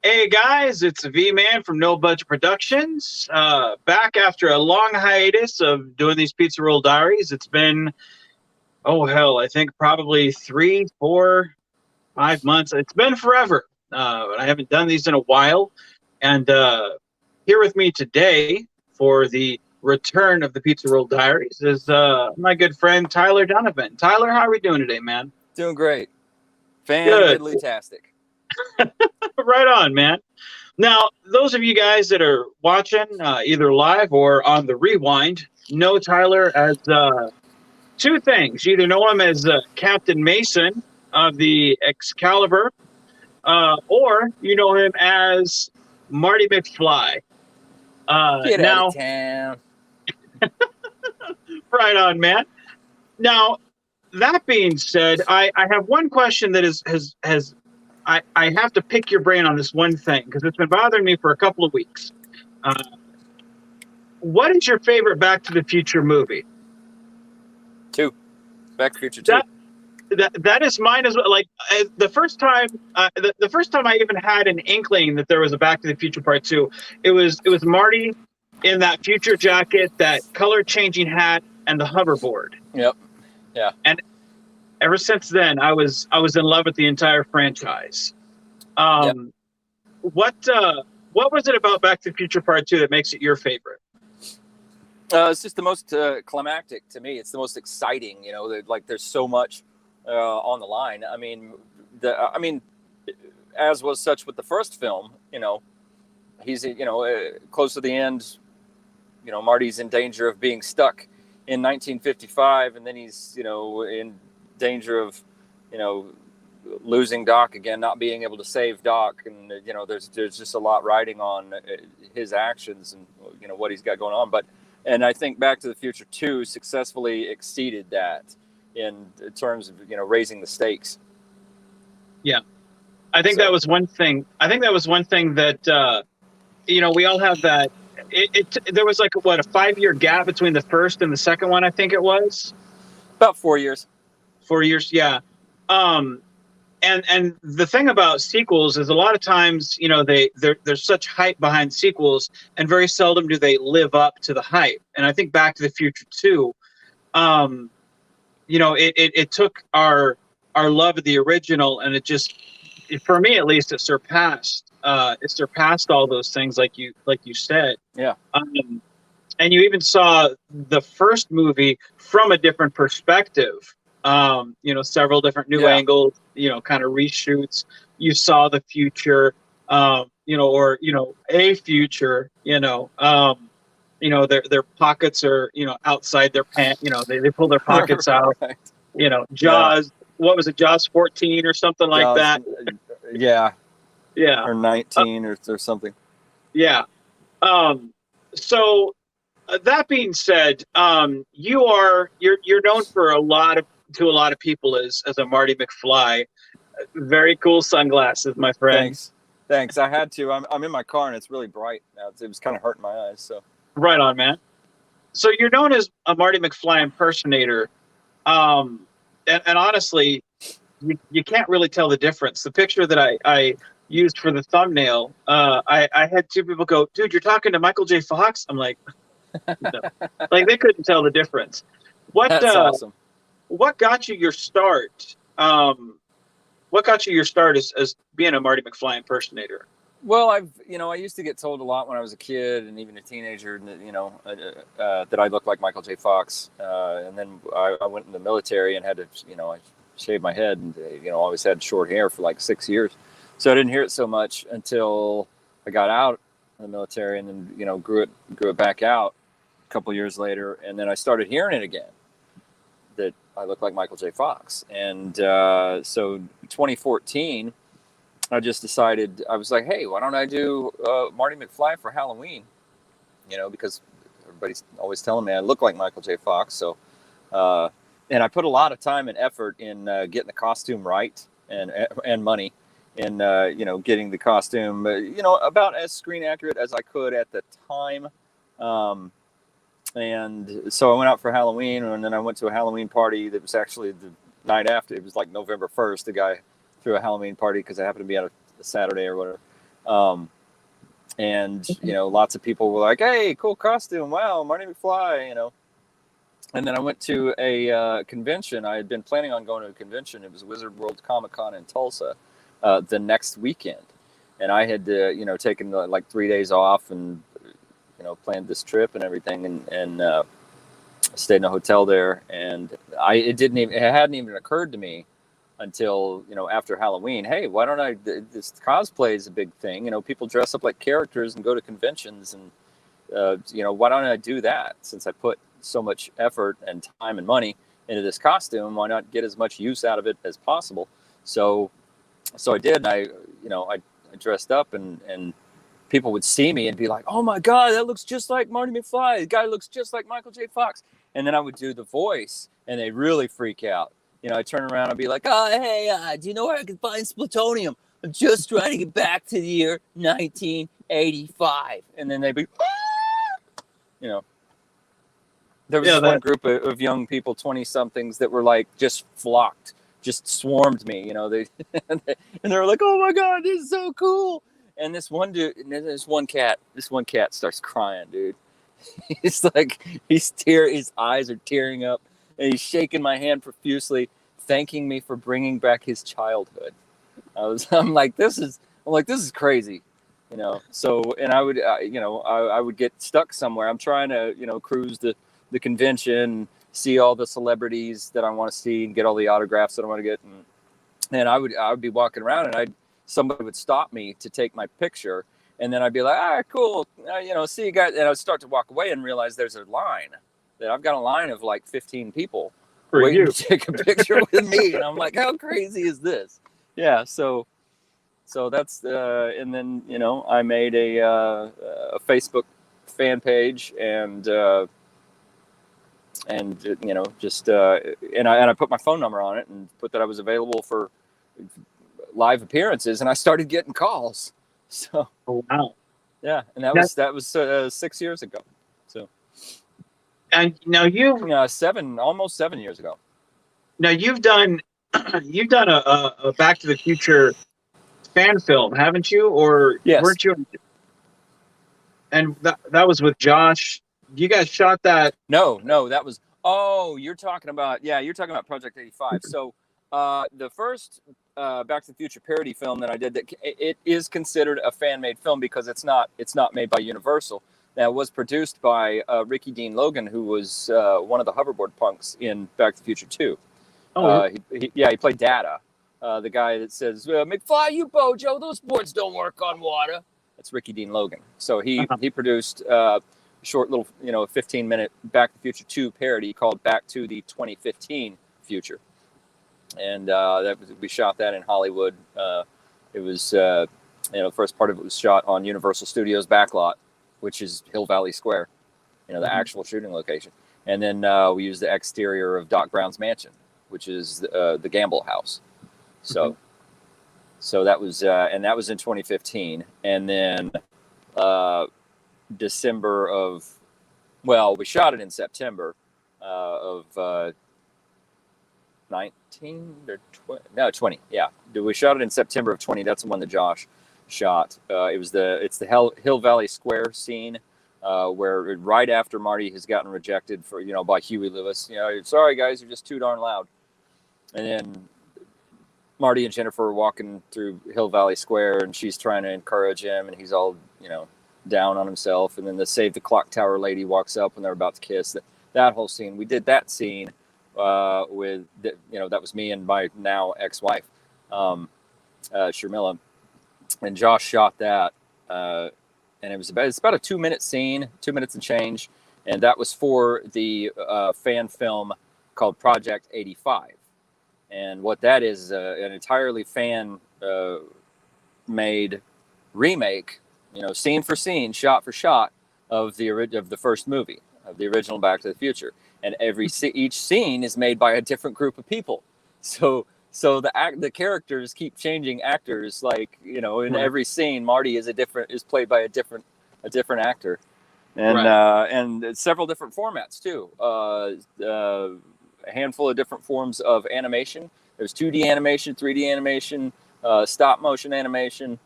Hey guys, it's Vman from No Budget Productions. Back after a long hiatus of doing these Pizza Roll Diaries. It's been, oh hell, I think probably 3, 4, 5 months. It's been forever. I haven't done these in a while. And here with me today for the return of the Pizza Roll Diaries is my good friend Tyler Dunivan. Tyler, how are we doing today, man? Doing great. Good. Fan-diddly-tastic. Right on, man. Now, those of you guys that are watching either live or on the rewind know Tyler as two things. You either know him as Captain Mason of the Excalibur, or you know him as Marty McFly. Get now, out of town. right on, man. Now, that being said, I have one question that I have to pick your brain on this one thing because it's been bothering me for a couple of weeks. What is your favorite Back to the Future movie? 2. Back to the Future 2. That is mine as well. Like the first time I even had an inkling that there was a Back to the Future Part 2, it was Marty in that future jacket, that color changing hat, and the hoverboard. Yep. Yeah. And ever since then, I was in love with the entire franchise. Yep. What was it about Back to the Future Part 2 that makes it your favorite? It's just the most climactic to me. It's the most exciting. You know, like there's so much on the line. I mean, as was such with the first film. You know, he's close to the end. You know, Marty's in danger of being stuck in 1955, and then he's in danger of losing Doc again, not being able to save Doc, and there's just a lot riding on his actions and what he's got going on. And I think Back to the Future 2 successfully exceeded that in terms of raising the stakes. Yeah, I think that was one thing. I think that was one thing that we all have that. There was like a 5-year gap between the first and the second one. I think it was about 4 years. 4 years, yeah. And the thing about sequels is a lot of times, there's such hype behind sequels, and very seldom do they live up to the hype. And I think Back to the Future 2, it took our love of the original, and it just, for me at least, it surpassed all those things, like you said. Yeah. And you even saw the first movie from a different perspective. Several different new angles, kind of reshoots. You saw the future, a future, their pockets are, outside their pants, they pull their pockets out, Right. Jaws, what was it? Jaws 14 or something like Jaws, that. Yeah. Yeah. Or 19 or something. Yeah. So that being said, you're known for a lot of people as a Marty McFly. Very cool sunglasses, my friend. Thanks. I had to. I'm in my car and it's really bright now. It was kind of hurting my eyes. So right on, man. So you're known as a Marty McFly impersonator, and honestly, you can't really tell the difference. The picture that I used for the thumbnail, I had two people go, "Dude, you're talking to Michael J. Fox." I'm like, no. Like they couldn't tell the difference. That's awesome. What got you your start? What got you your start as being a Marty McFly impersonator? Well, I used to get told a lot when I was a kid and even a teenager, that I looked like Michael J. Fox. And then I went in the military and had to, I shaved my head and, always had short hair for like 6 years. So I didn't hear it so much until I got out of the military and then, grew it back out a couple of years later. And then I started hearing it again, that I look like Michael J. Fox. And so 2014, I just decided, I was like, hey, why don't I do Marty McFly for Halloween? Because everybody's always telling me I look like Michael J. Fox. So, and I put a lot of time and effort in getting the costume right and money in, getting the costume, about as screen accurate as I could at the time. And so I went out for Halloween, and then I went to a Halloween party that was actually the night after. It was like November 1st. The guy threw a Halloween party because I happened to be on a Saturday or whatever. And lots of people were like, "Hey, cool costume! Wow, Marty McFly!" And then I went to a convention. I had been planning on going to a convention. It was Wizard World Comic Con in Tulsa the next weekend, and I had taken like 3 days off and planned this trip and everything, and stayed in a hotel there. And it hadn't even occurred to me until after Halloween. Hey, why don't I? This cosplay is a big thing. People dress up like characters and go to conventions, and why don't I do that? Since I put so much effort and time and money into this costume, why not get as much use out of it as possible? So I did. I dressed up, and people would see me and be like, "Oh my God, that looks just like Marty McFly. The guy looks just like Michael J. Fox." And then I would do the voice, and they really freak out. I turn around and be like, "Oh, hey, do you know where I can find plutonium? I'm just trying to get back to the year 1985." And then they'd be, There was one group of young people, 20-somethings, that were like just flocked, just swarmed me. They and they were like, "Oh my God, this is so cool!" And this one dude, this one cat starts crying, dude. He's like, his eyes are tearing up, and he's shaking my hand profusely, thanking me for bringing back his childhood. I'm like, this is crazy, So, and I would, I would get stuck somewhere. I'm trying to, cruise the convention, see all the celebrities that I want to see, and get all the autographs that I want to get. And I would be walking around, and somebody would stop me to take my picture. And then I'd be like, "Ah, cool. See you guys." And I would start to walk away and realize there's a line. That I've got a line of like 15 people waiting to take a picture with me. And I'm like, how crazy is this? Yeah. So that's, and then, I made a Facebook fan page, and I put my phone number on it and put that I was available for live appearances, and I started getting calls. So, oh, wow. Yeah. And that was 6 years ago. So, and now almost 7 years ago. Now you've done a Back to the Future fan film, haven't you? Or yes. Weren't you? And that was with Josh. You guys shot that? No, that was. Oh, you're talking about Project 85. So the first Back to the Future parody film that I did, that it is considered a fan-made film because it's not made by Universal. That was produced by Ricky Dean Logan, who was one of the hoverboard punks in Back to the Future 2. Oh, he played Data, the guy that says, "McFly, you Bojo, those boards don't work on water." That's Ricky Dean Logan. So he produced a short little 15-minute Back to the Future 2 parody called Back to the 2015 Future, and we shot that in Hollywood. It was the first part of it was shot on Universal Studios backlot, which is Hill Valley Square, the actual shooting location. And then we used the exterior of Doc Brown's mansion, which is the Gamble house. So that was and that was in 2015. And then December of, we shot it in September of 19 or 20. No, 20. Yeah, we shot it in September of 20. That's the one that Josh shot. It's the Hill Valley Square scene. Where right after Marty has gotten rejected by Huey Lewis, sorry guys, you're just too darn loud. And then Marty and Jennifer are walking through Hill Valley Square, and she's trying to encourage him, and he's all down on himself. And then the Save the Clock Tower lady walks up, and they're about to kiss. That whole scene, we did that scene with that was me and my now ex-wife, Sharmila, and Josh shot that. And it's about a 2-minute scene, 2 minutes and change. And that was for the fan film called Project 85. And what that is an entirely fan-made remake, scene for scene, shot for shot of the first movie, of the original Back to the Future. And each scene is made by a different group of people. So the characters keep changing actors, like in every scene, Marty is played by a different actor, and and several different formats too. A handful of different forms of animation. There's 2D animation, 3D animation, stop motion animation,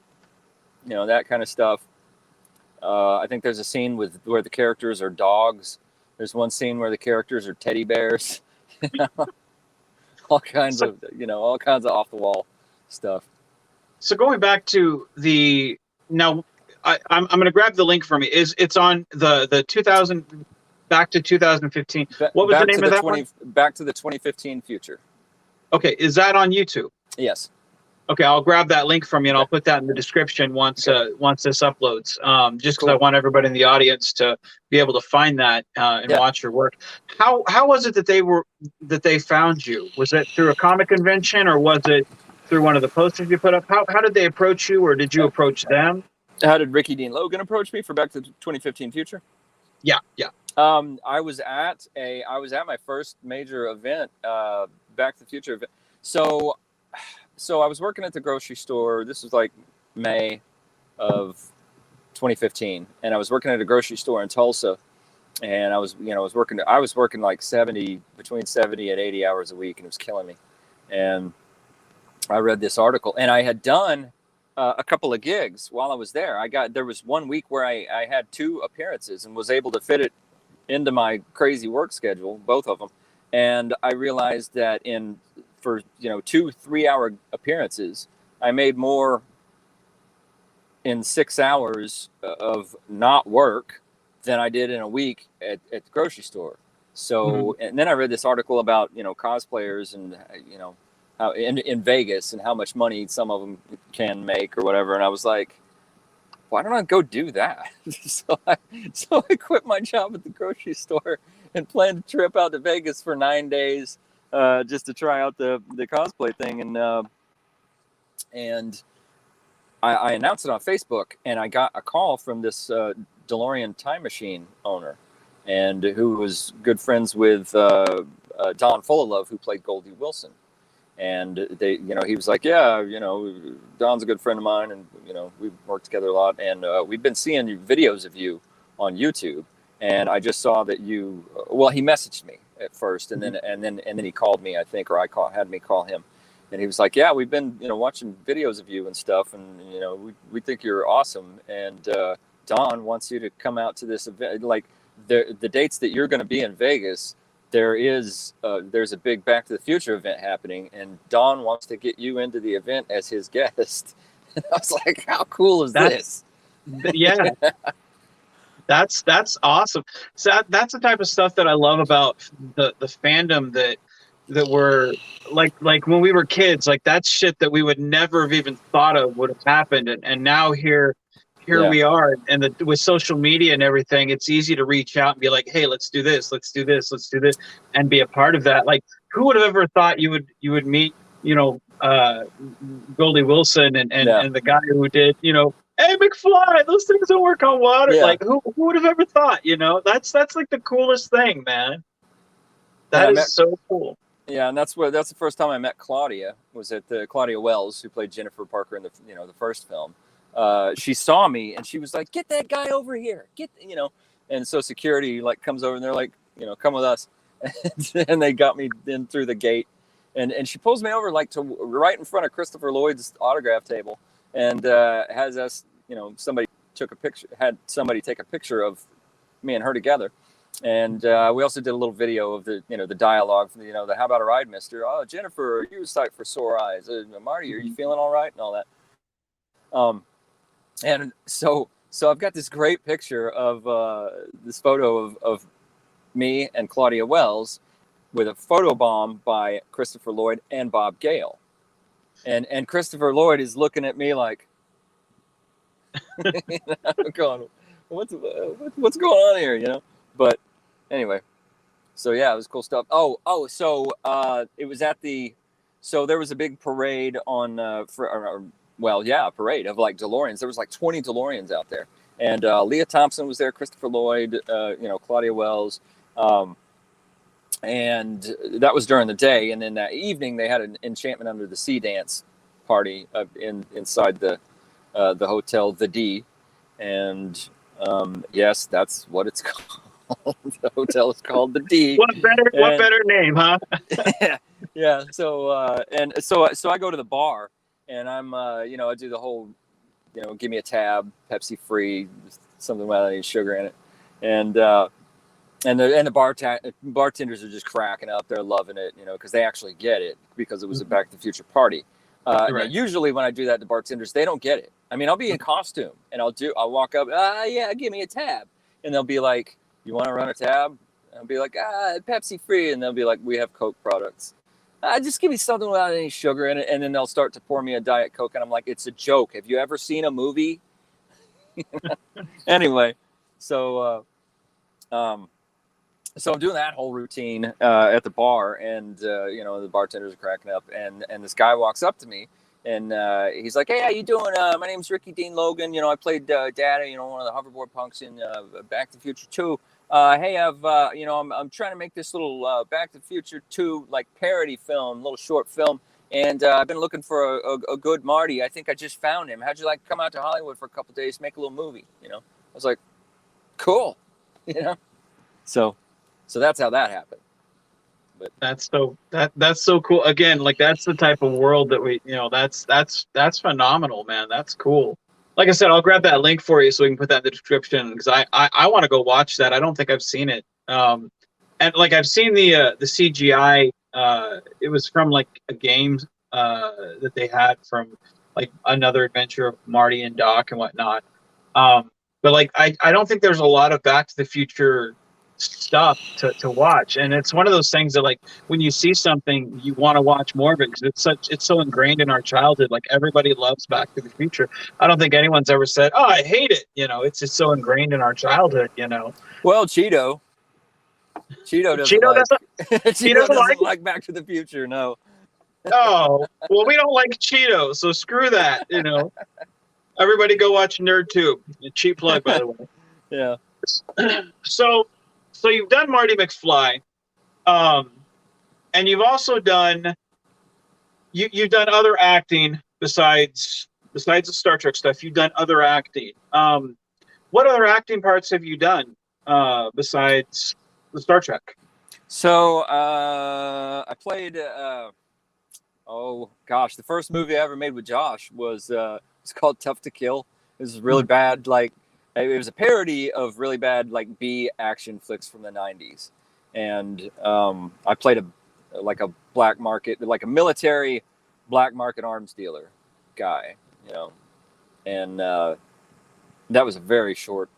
that kind of stuff. I think there's a scene where the characters are dogs. There's one scene where the characters are teddy bears. all kinds of off the wall stuff. So going back to I'm going to grab the link for me. It's on the 2000 back to 2015. What was the name of that one? Back to the 2015 future. Okay, is that on YouTube? Yes. Okay, I'll grab that link from you and I'll put that in the description once this uploads. Just because Cool. I want everybody in the audience to be able to find that and watch your work. How was it that they found you? Was it through a comic convention or was it through one of the posters you put up? How did they approach you, or did you approach them? How did Ricky Dean Logan approach me for Back to the 2015 future? Yeah. I was at my first major event, Back to the Future event. So I was working at the grocery store. This was like May of 2015, and I was working at a grocery store in Tulsa, and I was working like between 70 and 80 hours a week, and it was killing me. And I read this article, and I had done a couple of gigs while I was there. There was 1 week where I had 2 appearances and was able to fit it into my crazy work schedule, both of them. And I realized that for 2 3-hour appearances, I made more in 6 hours of not work than I did in a week at the grocery store. So, and then I read this article about cosplayers and how in Vegas and how much money some of them can make or whatever. And I was like, why don't I go do that? So I quit my job at the grocery store and planned a trip out to Vegas for 9 days, just to try out the cosplay thing. And I announced it on Facebook, and I got a call from this DeLorean time machine owner, and who was good friends with Don Fullilove, who played Goldie Wilson. And he was like, Don's a good friend of mine, and we've worked together a lot, and we've been seeing videos of you on YouTube. And I just saw that he messaged me at first, and then he called me, I think, or had me call him, and he was like, yeah, we've been watching videos of you and stuff, and we think you're awesome, and Don wants you to come out to this event, like the dates that you're going to be in Vegas. There's a big Back to the Future event happening, and Don wants to get you into the event as his guest. And I was like, how cool is this? Yeah. That's awesome. So that's the type of stuff that I love about the fandom that we're like when we were kids, like that's shit that we would never have even thought of would have happened. And now here we are, and with social media and everything, it's easy to reach out and be like, hey, let's do this, and be a part of that. Like, who would have ever thought you would meet, Goldie Wilson and the guy who did, hey, McFly, those things don't work on water. Yeah. Like, who would have ever thought, that's like the coolest thing, man. That is so cool. Yeah, and that's the first time I met Claudia, was at Claudia Wells, who played Jennifer Parker in the first film. She saw me and she was like, get that guy over here, and so security comes over and they're like, come with us. And they got me in through the gate, and she pulls me over to right in front of Christopher Lloyd's autograph table, and has us, somebody had somebody take a picture of me and her together. And we also did a little video of the dialogue, the how about a ride, mister? Oh, Jennifer, are you a sight for sore eyes? Marty, are you feeling all right? And all that. And so I've got this great picture of this photo of me and Claudia Wells with a photo bomb by Christopher Lloyd and Bob Gale. And Christopher Lloyd is looking at me like, I'm going, what's going on here, But anyway, so yeah, it was cool stuff. So it was so there was a big parade on a parade of DeLoreans. There was 20 DeLoreans out there, and Leah Thompson was there, Christopher Lloyd, Claudia Wells, and that was during the day. And then that evening they had an Enchantment Under the Sea dance party inside the hotel, the D, and yes, that's what it's called. The hotel is called the D. What better name, huh? Yeah. So I go to the bar, and I'm I do the whole give me a tab, Pepsi free, something without any sugar in it, and the bartenders are just cracking up. They're loving it, because they actually get it because it was a Back to the Future party. Now, usually when I do that to bartenders, they don't get it. I mean, I'll be in costume and I'll walk up, yeah, give me a tab, and they'll be like, you want to run a tab? And I'll be like, Pepsi free, and they'll be like, we have Coke products. Just give me something without any sugar in it, and then they'll start to pour me a Diet Coke, and I'm like, it's a joke. Have you ever seen a movie? Anyway, so I'm doing that whole routine at the bar, and the bartenders are cracking up, and this guy walks up to me, and he's like, "Hey, how you doing? My name's Ricky Dean Logan. I played Data, one of the hoverboard punks in Back to the Future 2. Hey, I'm trying to make this little Back to the Future 2 like parody film, little short film, and I've been looking for a good Marty. I think I just found him. How'd you like to come out to Hollywood for a couple of days, make a little movie?" I was like, "Cool," So that's how that happened. But that's so cool. Again, like that's the type of world that we, that's phenomenal, man. That's cool. Like I said, I'll grab that link for you so we can put that in the description, because I want to go watch that. I don't think I've seen it. And like I've seen the CGI. It was from like a game that they had from like another adventure of Marty and Doc and whatnot. But like I don't think there's a lot of Back to the Future stuff to watch, and it's one of those things that like when you see something you want to watch more of it because it's so ingrained in our childhood. Like everybody loves Back to the Future. I don't think anyone's ever said, "Oh, I hate it." It's just so ingrained in our childhood. Well, Cheeto doesn't like Back to the Future. No. Oh, well, we don't like Cheeto, so screw that. Everybody go watch NerdTube. Cheap plug, by the way. Yeah. So you've done Marty McFly, and you've also done you've done other acting besides the Star Trek stuff. You've done other acting. What other acting parts have you done besides the Star Trek? So I played. The first movie I ever made with Josh was it's called Tough to Kill. It was really bad, like. It was a parody of really bad like B action flicks from the 90s, and I played a black market, like a military black market arms dealer guy, and that was a very short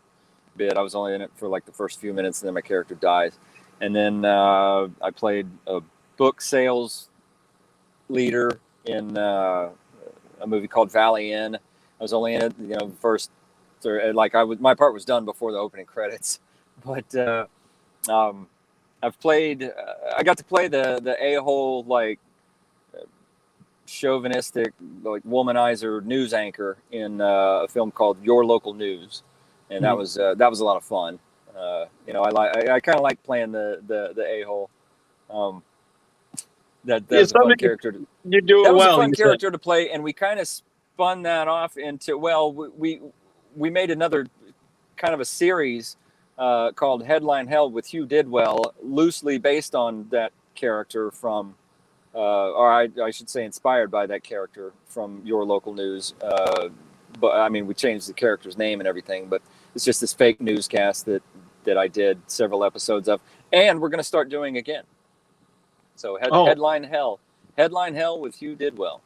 bit. I was only in it for like the first few minutes, and then my character dies. And then I played a book sales leader in a movie called Valley Inn. I was only in it, first. My part was done before the opening credits, but I've played. I got to play the a-hole like chauvinistic like womanizer news anchor in a film called Your Local News, and that was a lot of fun. I kind of like playing the a-hole. That was a fun character. You do it well. That was a fun character to play, and we kind of spun that off into we made another kind of a series called Headline Hell with Hugh Didwell, loosely based on that character from, or I should say inspired by that character from Your Local News. But I mean, we changed the character's name and everything, but it's just this fake newscast that I did several episodes of, and we're going to start doing again. So Headline Hell with Hugh Didwell.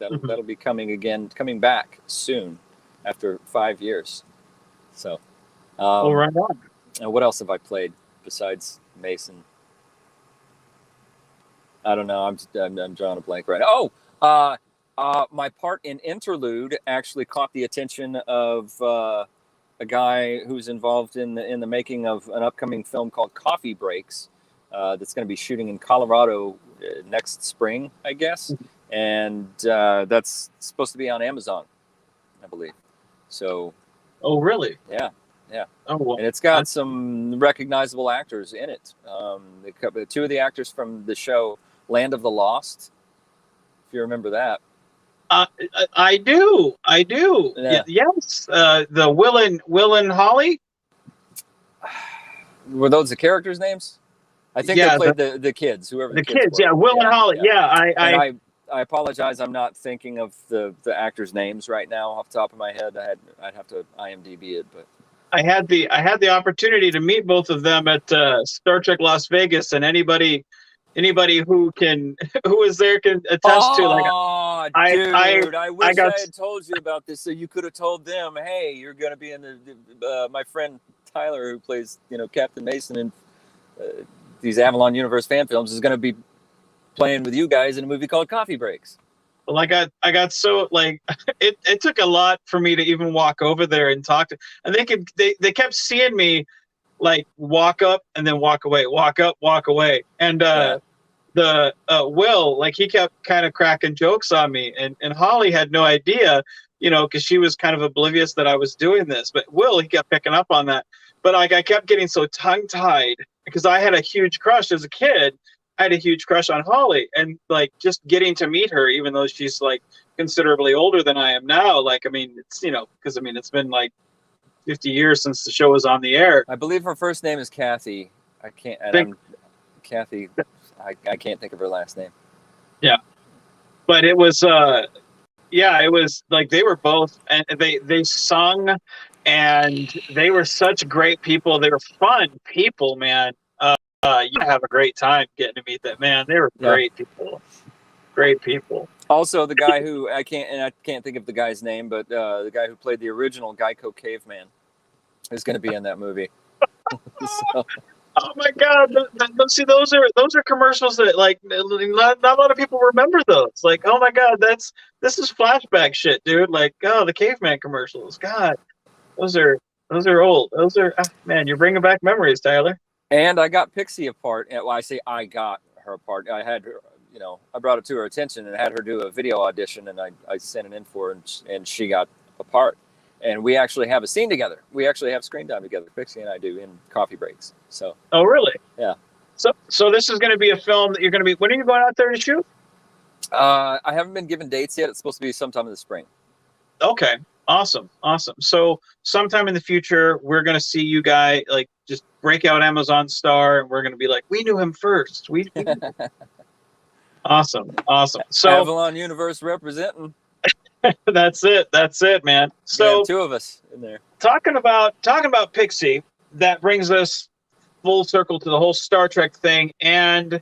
That'll be coming back soon. After 5 years. So, right on. And what else have I played besides Mason? I don't know. I'm drawing a blank right now. My part in Interlude actually caught the attention of a guy who's involved in the making of an upcoming film called Coffee Breaks. That's going to be shooting in Colorado next spring, I guess, and that's supposed to be on Amazon, I believe. So, oh really? Yeah. Oh, well, and it's got some recognizable actors in it. Two of the actors from the show Land of the Lost, if you remember that. I do. Yeah. Yes. The Will and Holly. Were those the characters' names? I think they played the kids, whoever the kids were. Yeah, Will and Holly. Yeah, I apologize. I'm not thinking of the actors' names right now off the top of my head. I'd have to IMDb it, but I had the opportunity to meet both of them at Star Trek Las Vegas, and anybody who was there can attest to, like, dude, I I wish got I had told you about this so you could have told them, hey, you're going to be in my friend Tyler, who plays, Captain Mason in these Avalon Universe fan films, is going to be playing with you guys in a movie called Coffee Breaks. like I got so, like, it took a lot for me to even walk over there and talk to, and they kept seeing me, like, walk up and then walk away, walk up, walk away, and the Will, like, he kept kind of cracking jokes on me, and Holly had no idea, because she was kind of oblivious that I was doing this, but Will, he kept picking up on that. But, like, I kept getting so tongue-tied because I had a huge crush as a kid. I had a huge crush on Holly, and, like, just getting to meet her, even though she's, like, considerably older than I am now, like, I mean, it's, because, I mean, it's been like 50 years since the show was on the air. I believe her first name is Kathy. Kathy. I can't think of her last name. Yeah, but it was it was like they were both, and they sung, and they were such great people. They were fun people, man. You have a great time getting to meet that, man. They were great people. Great people. Also, the guy who I can't think of the guy's name, but the guy who played the original Geico Caveman is going to be in that movie. So. Oh my God! See, those are commercials that, like, not a lot of people remember those. Like, oh my God, this is flashback shit, dude. Like, oh, the caveman commercials. God, those are old. Those are, man, you're bringing back memories, Tyler. And I got Pixie a part. Well, I say I got her a part. I had her, I brought it to her attention and had her do a video audition, and I sent it in for her, and she got a part. And we actually have a scene together. We actually have screen time together. Pixie and I do in Coffee Breaks. So. Oh, really? Yeah. So this is going to be a film that you're going to be. When are you going out there to shoot? I haven't been given dates yet. It's supposed to be sometime in the spring. Okay. Awesome. So sometime in the future, we're going to see you guys, like, just break out Amazon Star, and we're going to be like, we knew him first. We Awesome. So Avalon Universe representing. That's it, man. So two of us in there. Talking about Pixie, that brings us full circle to the whole Star Trek thing and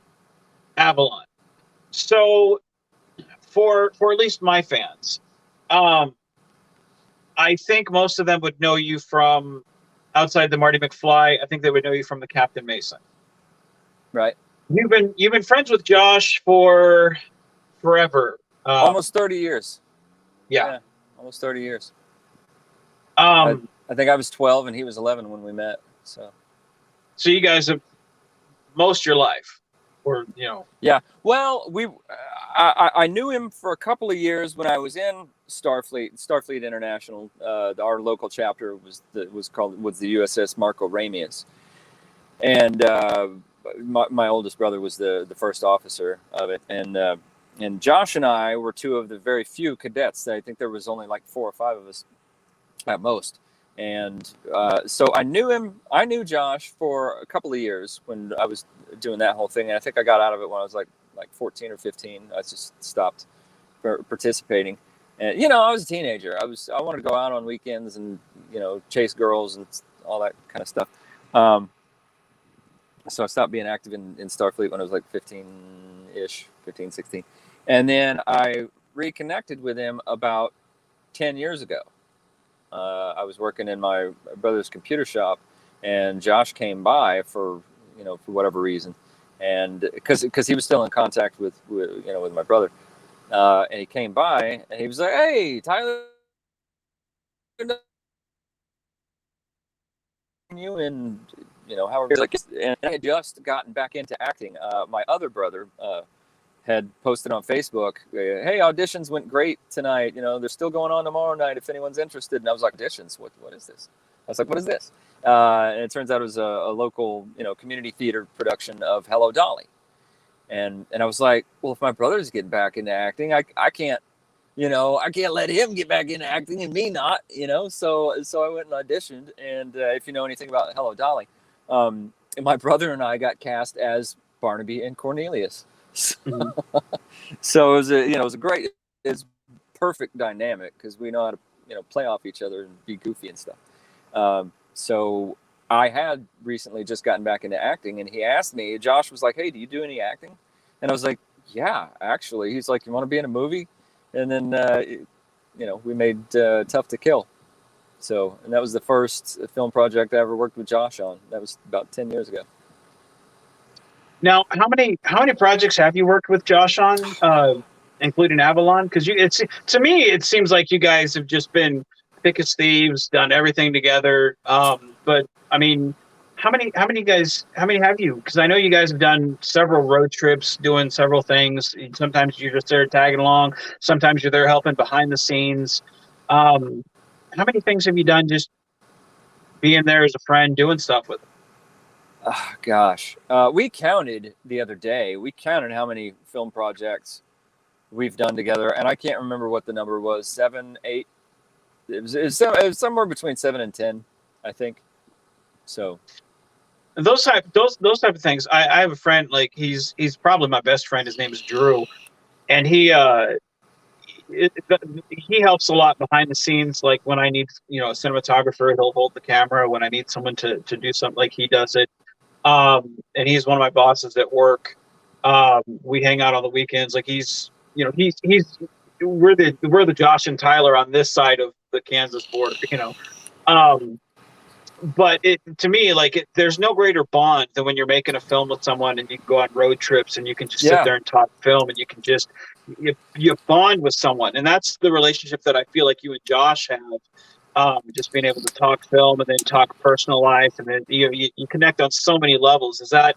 Avalon. So for at least my fans, I think most of them would know you from outside the Marty McFly. I think they would know you from the Captain Mason. Right. You've been friends with Josh for forever. Almost 30 years. Yeah, almost 30 years. I think I was 12 and he was 11 when we met. So you guys have most of your life, or Yeah. Well, I knew him for a couple of years when I was in Starfleet International. Our local chapter was the USS Marco Ramius, and my oldest brother was the first officer of it, and Josh and I were two of the very few cadets. I think there was only like 4 or 5 of us at most. And so I knew Josh for a couple of years when I was doing that whole thing. And I think I got out of it when I was like 14 or 15. I just stopped participating. And, I was a teenager. I wanted to go out on weekends and, chase girls and all that kind of stuff. So I stopped being active in Starfleet when I was like 15, 16. And then I reconnected with him about 10 years ago. I was working in my brother's computer shop, and Josh came by for whatever reason, and because he was still in contact with my brother, and he came by and he was like, "Hey, Tyler, you and how are you?" Like, and I had just gotten back into acting. My other brother had posted on Facebook, "Hey, auditions went great tonight. They're still going on tomorrow night if anyone's interested." And I was like, "Auditions? What is this?" I was like, "What is this?" And it turns out it was a local, community theater production of Hello, Dolly. And I was like, "Well, if my brother's getting back into acting, I can't, I can't let him get back into acting and me not, So I went and auditioned. And if you know anything about Hello, Dolly, and my brother and I got cast as Barnaby and Cornelius. Mhm. So it was a great, it's perfect dynamic because we know how to play off each other and be goofy and stuff. So I had recently just gotten back into acting, and he asked me. Josh was like, "Hey, do you do any acting?" And I was like, "Yeah, actually." He's like, "You want to be in a movie?" And then we made Tough to Kill. So, and that was the first film project I ever worked with Josh on. That was about 10 years ago. Now, how many projects have you worked with Josh on, including Avalon? Because it's to me, it seems like you guys have just been thick as thieves, done everything together. But I mean, how many have you? Because I know you guys have done several road trips, doing several things. Sometimes you're just there tagging along. Sometimes you're there helping behind the scenes. Um, how many things have you done just being there as a friend, doing stuff with them? Oh, gosh. We counted the other day. We counted how many film projects we've done together, and I can't remember what the number was. 7, 8. It was somewhere between 7 and 10, I think. So Those type of things. I have a friend, like he's probably my best friend. His name is Drew, and it, he helps a lot behind the scenes. Like when I need a cinematographer, he'll hold the camera. When I need someone to do something, like he does it. And he's one of my bosses at work. We hang out on the weekends. Like he's we're the Josh and Tyler on this side of the Kansas border. Um, but to me, like there's no greater bond than when you're making a film with someone and you can go on road trips and you can just sit yeah, there and talk film and you can just you bond with someone, and that's the relationship that I feel like you and Josh have. Just being able to talk film and then talk personal life, and then you connect on so many levels. Is that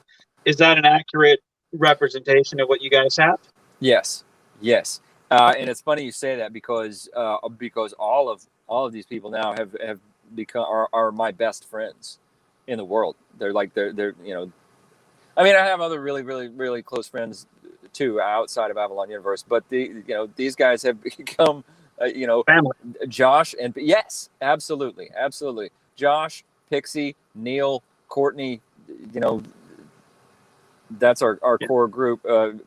an accurate representation of what you guys have? yes, yes. And it's funny you say that because all of these people now have become are my best friends in the world. They're I mean, I have other really, really, really close friends too outside of Avalon Universe, but these guys have become, Family. Josh and yes, absolutely, absolutely. Josh, Pixie, Neil, Courtney, you know, that's our Yeah. core group.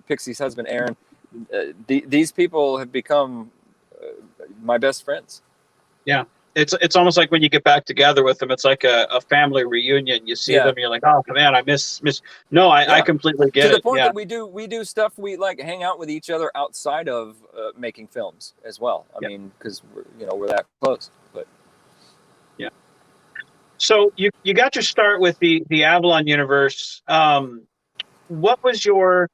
Pixie's husband, Aaron. These people have become my best friends. Yeah. It's almost like when you get back together with them, it's like a family reunion. You see them, Yeah, and you're like, oh man, I miss. No, I yeah. completely To get the it. point Yeah. that we do stuff, we like hang out with each other outside of making films as well. I Yeah. mean, because we're that close. But Yeah. So you got your start with the Avalon universe. What was your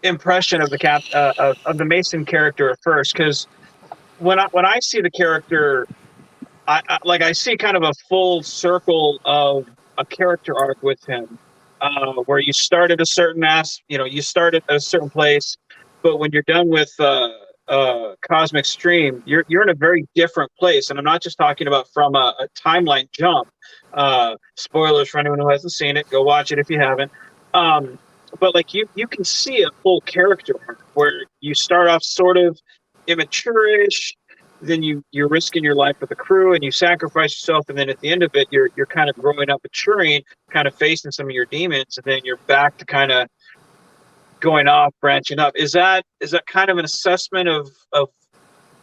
impression of the Mason character at first? Because when I see the character, I see kind of a full circle of a character arc with him, where you start at a certain you start at a certain place, but when you're done with Cosmic Stream, you're in a very different place, and I'm not just talking about from a timeline jump. Spoilers for anyone who hasn't seen it, go watch it if you haven't. Um, but like you can see a full character arc where you start off sort of immature-ish, then you're risking your life with the crew and you sacrifice yourself, and then at the end of it you're kind of growing up, maturing, kind of facing some of your demons, and then you're back to kind of going off, branching up. Is that kind of an assessment of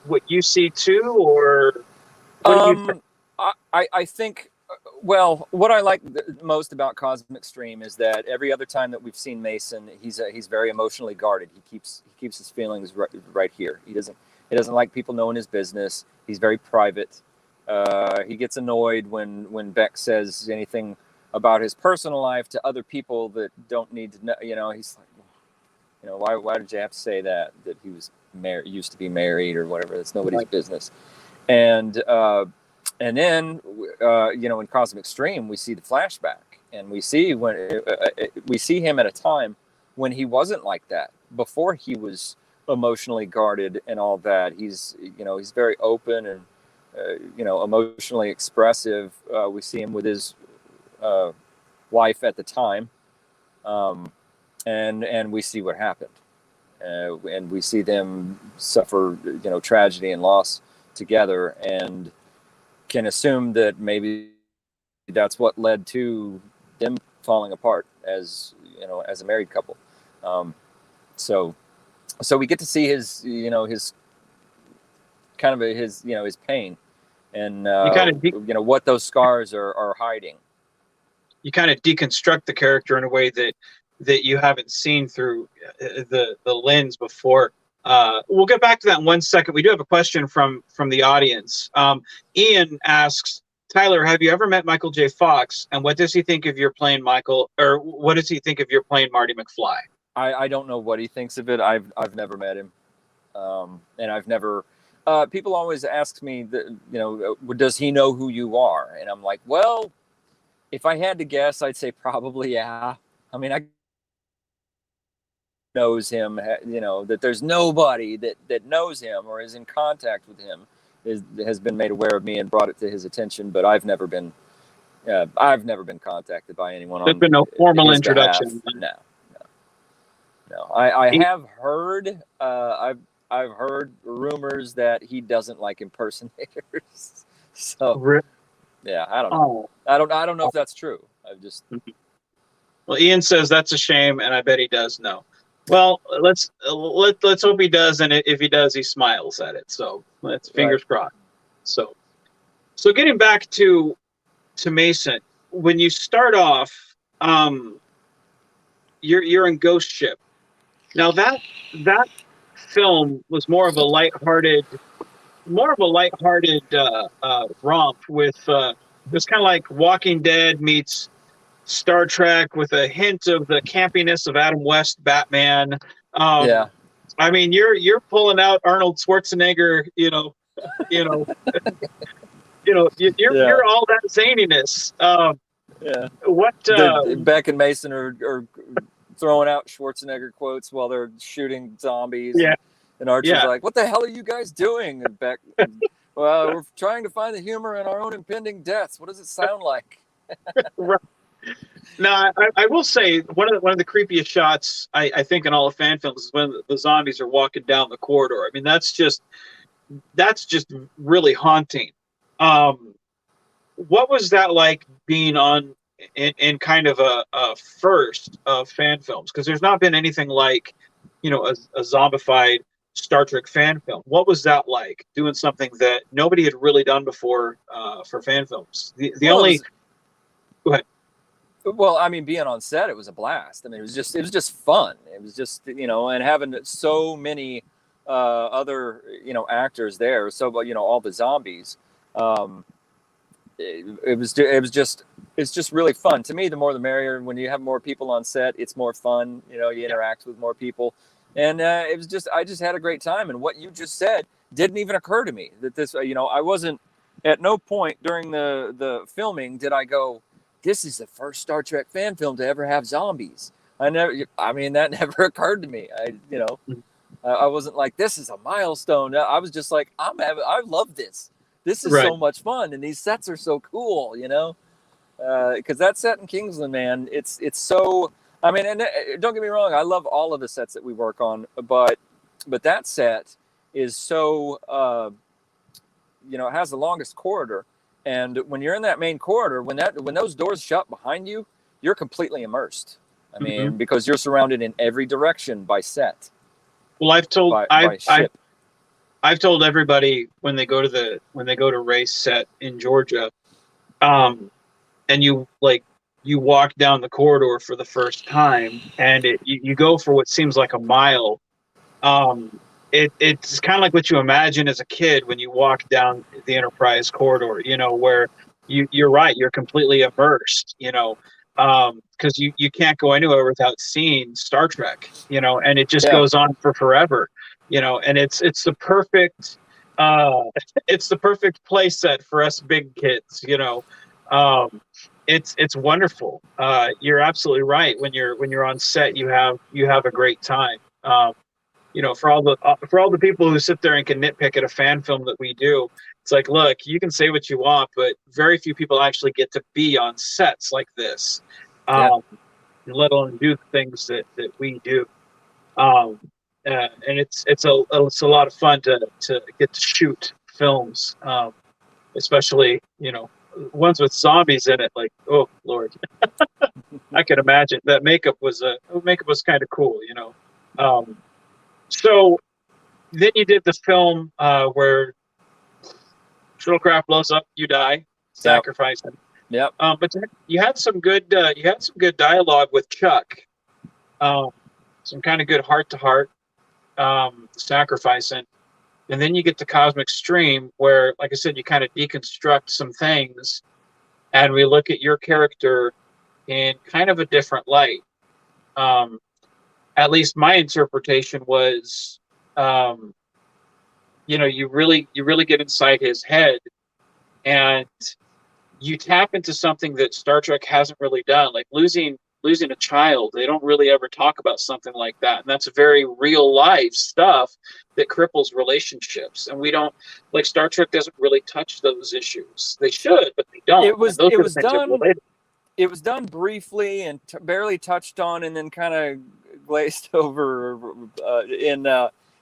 what you see too, or what do you think? um, I think well, what I like most about Cosmic Stream is that every other time that we've seen Mason, he's very emotionally guarded. He keeps his feelings right here. He doesn't like people knowing his business. He's very private. He gets annoyed when Beck says anything about his personal life to other people that don't need to know. He's like, why did you have to say that he was married, used to be married or whatever? That's nobody's Like, business. And then in Cosmic Stream we see the flashback, and we see we see him at a time when he wasn't like that, before he was emotionally guarded and all that. He's very open and emotionally expressive. We see him with his wife at the time, and we see what happened, and we see them suffer tragedy and loss together, and can assume that maybe that's what led to them falling apart as a married couple. So we get to see his, his kind of his, his pain, and what those scars are hiding. You kind of deconstruct the character in a way that you haven't seen through the lens before. We'll get back to that in 1 second. We do have a question from the audience. Ian asks, Tyler, have you ever met Michael J. Fox, and what does he think of your playing Michael, or what does he think of your playing Marty McFly? I don't know what he thinks of it. I've never met him, and I've never. People always ask me that, does he know who you are? And I'm like, well, if I had to guess, I'd say probably yeah. I mean, I knows him, that there's nobody that knows him or is in contact with him has been made aware of me and brought it to his attention, but I've never been contacted by anyone. There's been no formal introduction. No. I have heard, I've heard rumors that he doesn't like impersonators. So yeah, I don't know. I don't know if that's true. Well, Ian says that's a shame, and I bet he does know. Well, let's hope he does, and if he does, he smiles at it. So let's fingers crossed. So getting back to Mason, when you start off, you're in Ghost Ship. Now that film was more of a lighthearted romp with it was kind of like Walking Dead meets Star Trek with a hint of the campiness of Adam West Batman. I mean, you're pulling out Arnold Schwarzenegger, you're all that zaniness. Beck and Mason are throwing out Schwarzenegger quotes while they're shooting zombies. Yeah. And Archie's like, "What the hell are you guys doing?" And Beck, well, we're trying to find the humor in our own impending deaths. What does it sound like? Right. Now, I will say one of the creepiest shots I think in all of fan films is when the zombies are walking down the corridor. I mean, that's just really haunting. What was that like being on in kind of a first of fan films? Because there's not been anything like, a zombified Star Trek fan film. What was that like, doing something that nobody had really done before for fan films? Go ahead. Well, I mean, being on set, it was a blast. I mean, it was just fun. It was just, and having so many other, actors there. So, all the zombies. It's just really fun. To me, the more the merrier. When you have more people on set, it's more fun. You interact with more people, and I just had a great time. And what you just said didn't even occur to me that this, I wasn't at no point during the filming did I go, this is the first Star Trek fan film to ever have zombies. That never occurred to me. I wasn't like, this is a milestone. I was just like, I love this. This is so much fun, and these sets are so cool, because that set in Kingsland, man, it's so. I mean, and don't get me wrong, I love all of the sets that we work on, but that set is so, it has the longest corridor. And when you're in that main corridor, when those doors shut behind you, you're completely immersed. I mean, because you're surrounded in every direction by set. Well, I've told everybody when they go to race set in Georgia, and you walk down the corridor for the first time, and you go for what seems like a mile. It's kind of like what you imagine as a kid when you walk down the Enterprise corridor, where you're right, you're completely immersed, because you can't go anywhere without seeing Star Trek, and it just goes on for forever, and it's the perfect play set for us big kids, it's wonderful. You're absolutely right. When you're on set, you have a great time. For all the people who sit there and can nitpick at a fan film that we do, it's like, look, you can say what you want, but very few people actually get to be on sets like this, let alone do the things that we do. And it's a lot of fun to get to shoot films, especially ones with zombies in it. Like, oh Lord, I could imagine that makeup was kind of cool, Um, so then you did the film where shuttlecraft blows up, you die, Yep. sacrificing. Yep. But you had some good dialogue with Chuck. Um, some kind of good heart to heart sacrificing. And then you get to Cosmic Stream, where, like I said, you kind of deconstruct some things, and we look at your character in kind of a different light. Um, at least my interpretation was, um, you really get inside his head, and you tap into something that Star Trek hasn't really done, like losing a child. They don't really ever talk about something like that, and that's very real life stuff that cripples relationships. And we don't like Star Trek doesn't really touch those issues. They should, but they don't. It was And those it are the was things that done. relate. It was done briefly and barely touched on, and then kind of glazed over.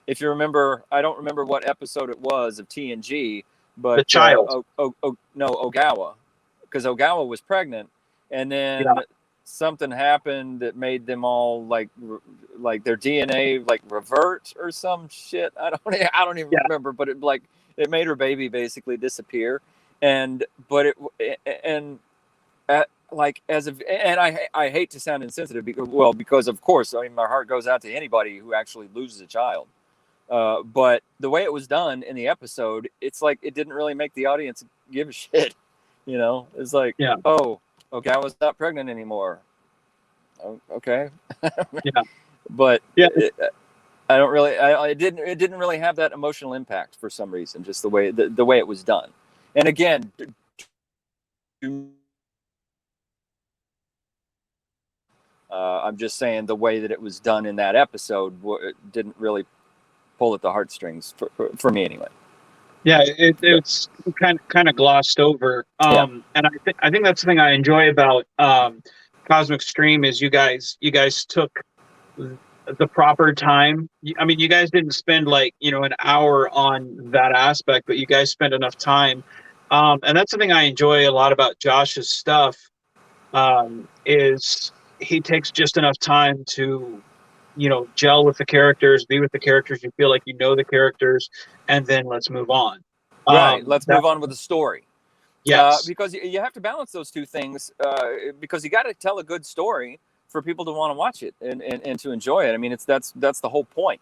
If you remember, I don't remember what episode it was of TNG, The but child. no, Ogawa, because Ogawa was pregnant, and Yeah, then something happened that made them all like their DNA like revert or some shit. I don't even yeah, remember, but it made her baby basically disappear, and but it and like as of, and I hate to sound insensitive because of course, I mean, my heart goes out to anybody who actually loses a child. But the way it was done in the episode, it's like it didn't really make the audience give a shit. It's like, yeah, oh, okay, I was not pregnant anymore. Oh, okay, yeah, but yeah. I don't really. It didn't really have that emotional impact for some reason. Just the way it was done. And again, I'm just saying the way that it was done in that episode didn't really pull at the heartstrings for me anyway. Yeah, But it's kind of glossed over. yeah, And I think that's the thing I enjoy about Cosmic Stream is you guys took the proper time. I mean, you guys didn't spend like an hour on that aspect, but you guys spent enough time. And that's something I enjoy a lot about Josh's stuff. Is he takes just enough time to gel with the characters, be with the characters. You feel like you know the characters, and then let's move on. right. Let's That move on with the story. Yes, Because you have to balance those two things because you got to tell a good story for people to want to watch it and to enjoy it. I mean, that's the whole point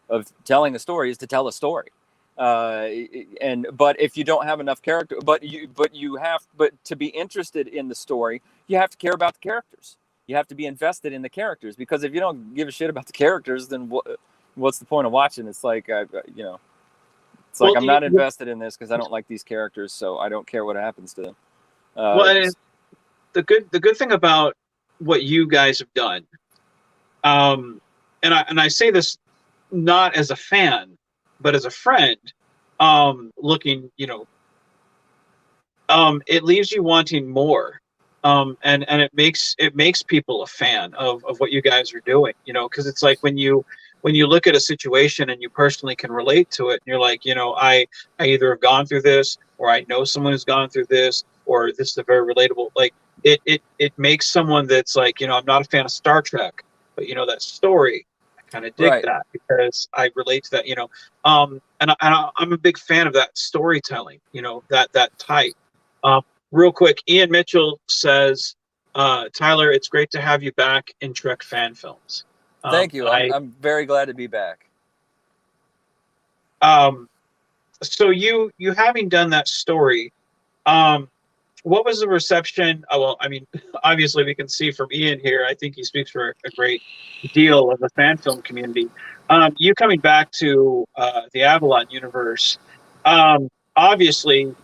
of telling a story is to tell a story. But if you don't have enough character, but to be interested in the story, you have to care about the characters. You have to be invested in the characters because if you don't give a shit about the characters, then what's the point of watching? It's like it's like well, I'm not invested in this because I don't like these characters, so I don't care what happens to them. and the good thing about what you guys have done, and I say this not as a fan, but as a friend, looking, it leaves you wanting more. And it makes people a fan of what you guys are doing, because it's like when you look at a situation and you personally can relate to it, and you're like, I either have gone through this, or I know someone who's gone through this, or this is a very relatable, like it makes someone that's like, I'm not a fan of Star Trek, but that story, I kind of dig right. that because I relate to that, I'm a big fan of that storytelling, that type. Um, Real quick, Ian Mitchell says, Tyler, it's great to have you back in Trek fan films. Thank you. I I'm very glad to be back. So you having done that story, um, what was the reception? Oh, well, I mean, obviously we can see from Ian here. I think he speaks for a great deal of the fan film community. You coming back to the Avalon universe, obviously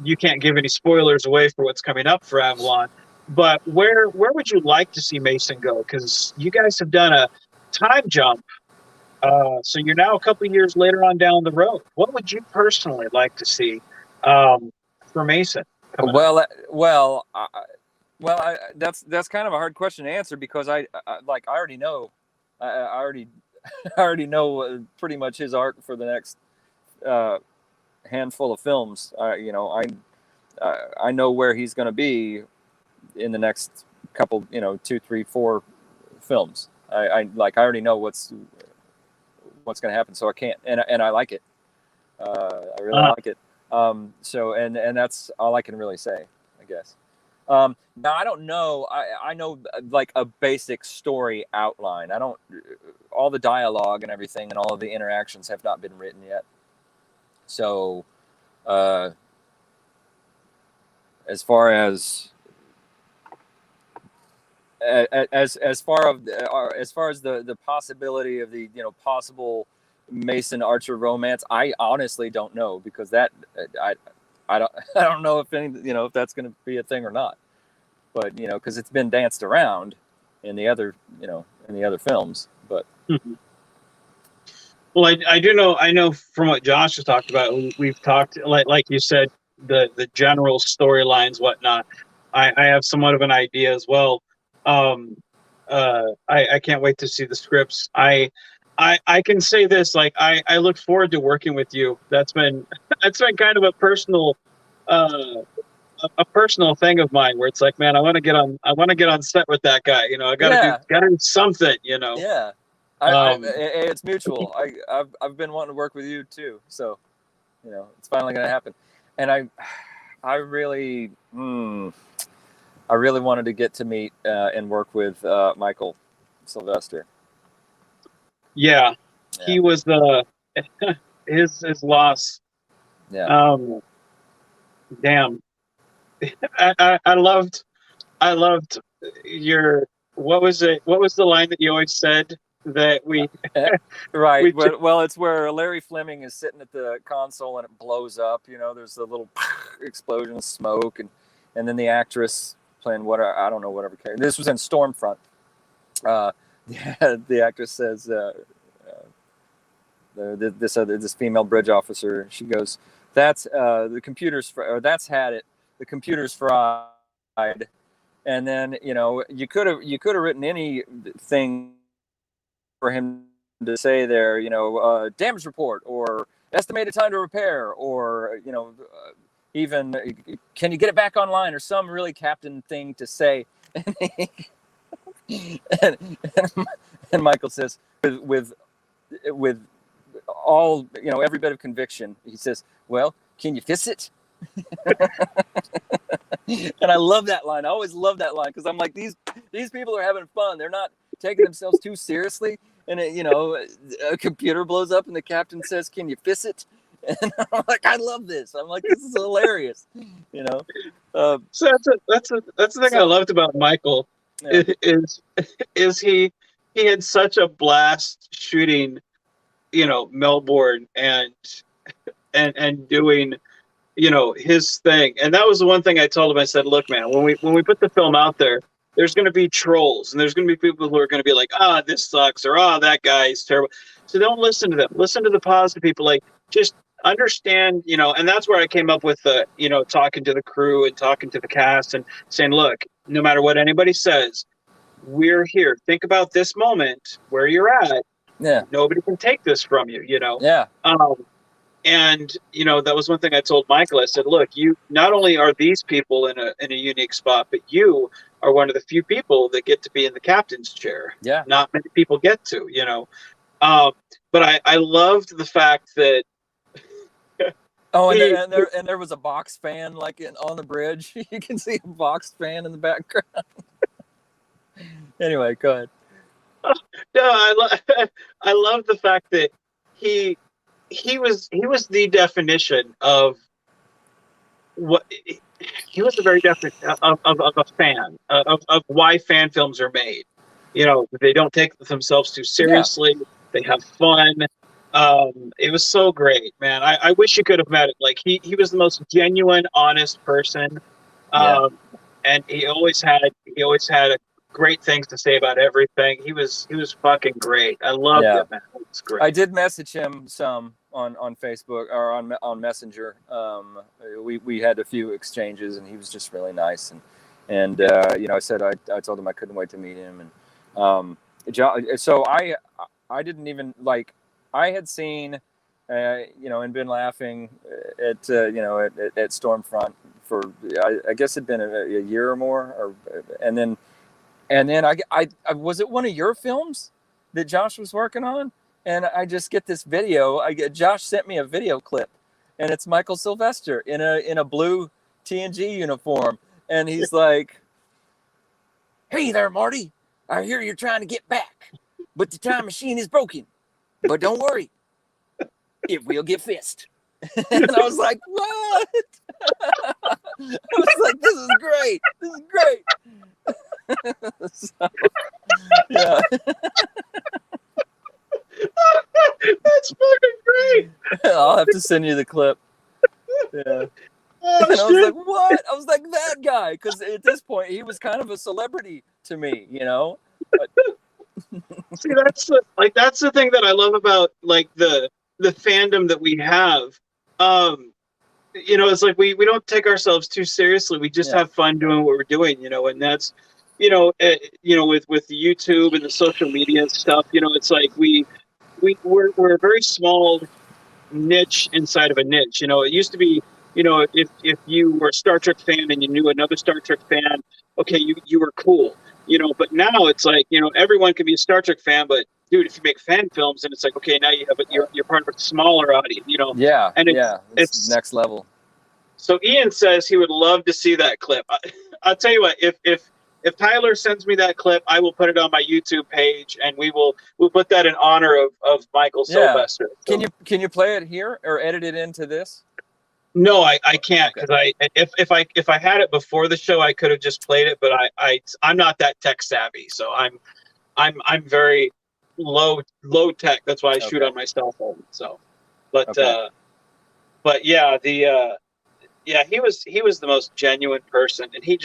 you can't give any spoilers away for what's coming up for Avalon, but where would you like to see Mason go? Because you guys have done a time jump, so you're now a couple of years later on down the road. What would you personally like to see um, for Mason coming up? That's kind of a hard question to answer because I already know, I already I already know pretty much his arc for the next uh, handful of films. I know where he's going to be in the next couple, 2, 3, 4 films. I already know what's going to happen. So I can't, and I like it. I really like it. So and that's all I can really say, I guess. Now I don't know. I know like a basic story outline. I don't. All the dialogue and everything and all of the interactions have not been written yet. So, as far as the possibility of the possible Mason Archer romance, I honestly don't know, because that I don't know if if that's going to be a thing or not. But because it's been danced around in the other films. But well, I do know. I know from what Josh has talked about. We've talked like you said, the general storylines, whatnot. I have somewhat of an idea as well. I can't wait to see the scripts. I can say this, like I look forward to working with you. That's been kind of a personal thing of mine, where it's like, man, I want to get on set with that guy. I gotta do something. Yeah, it's mutual. I've been wanting to work with you too, so it's finally gonna happen. And I really wanted to get to meet and work with Michael Sylvester. Yeah, he was his loss. Yeah. Damn. I loved your, what was the line that you always said that we right. Well, it's where Larry Fleming is sitting at the console and it blows up. There's a little explosion of smoke, and then the actress playing I don't know, whatever character. This was in Stormfront. The actress says, this female bridge officer, she goes, "That's the computer's or that's had it. The computer's fried." And then you could have written anything for him to say there, damage report or estimated time to repair, or even can you get it back online, or some really captain thing to say. and Michael says with all every bit of conviction, he says, "Well, can you fix it?" And I love that line. I always love that line, because I'm like, these people are having fun. They're not taking themselves too seriously. And a computer blows up and the captain says, "Can you fix it?" And I'm like, I love this. I'm like, this is hilarious. So that's the thing I loved about Michael. Yeah. Is he had such a blast shooting, Melbourne and doing his thing. And that was the one thing I told him. I said, look, man, when we put the film out there, there's going to be trolls, and there's going to be people who are going to be like, this sucks, or that guy is terrible. So don't listen to them. Listen to the positive people. Like, just understand, and that's where I came up with the, talking to the crew and talking to the cast and saying, look, no matter what anybody says, we're here. Think about this moment where you're at. Yeah. Nobody can take this from you, Yeah. And that was one thing I told Michael. I said, look, you not only are these people in a unique spot, but you are one of the few people that get to be in the captain's chair. Yeah. Not many people get to, but I loved the fact that and there was a box fan on the bridge. You can see a box fan in the background. Anyway, go ahead. No, I love the fact that he was the definition of what he was, the very definition of a fan, of why fan films are made. They don't take themselves too seriously. Yeah. They have fun. It was so great, man. I wish you could have met him. Like, he was the most genuine, honest person. And he always had great things to say about everything. He was fucking great. I loved it, man. It was great. I did message him some on Facebook or on Messenger. We had a few exchanges, and he was just really nice. And I said I told him I couldn't wait to meet him. And so I didn't even I had seen and been laughing at Stormfront for I guess it'd been a year or more, and then I was it one of your films that Josh was working on? and I just get this video. Josh sent me a video clip, and it's Michael Sylvester in a blue TNG uniform, and he's like, "Hey there, Marty. I hear you're trying to get back, but the time machine is broken. But don't worry, it will get fixed." And I was like, "What?" I was like, "This is great. This is great." So, yeah. That's fucking great. I'll have to send you the clip. Yeah. Oh, And I was shit. like, "What?" I was like, "That guy," because at this point he was kind of a celebrity to me, you know. See, that's the thing that I love about like the fandom that we have. It's like we don't take ourselves too seriously. We just have fun doing what we're doing, and that's with the YouTube and the social media stuff, it's like we're a very small niche inside of a niche. It used to be, if you were a Star Trek fan and you knew another Star Trek fan, okay, you were cool. But now it's like, everyone can be a Star Trek fan, but dude, if you make fan films, and it's like, okay, now you're part of a smaller audience, Yeah, and it's next level. So Ian says he would love to see that clip. I'll tell you what, if Tyler sends me that clip, I will put it on my YouTube page, and we'll put that in honor of Michael Sylvester. So, can you play it here or edit it into this? No, I can't, because if I had it before the show, I could have just played it, but I'm not that tech savvy, so I'm very low tech. That's why I shoot on my cell phone. So, but yeah, he was the most genuine person, and he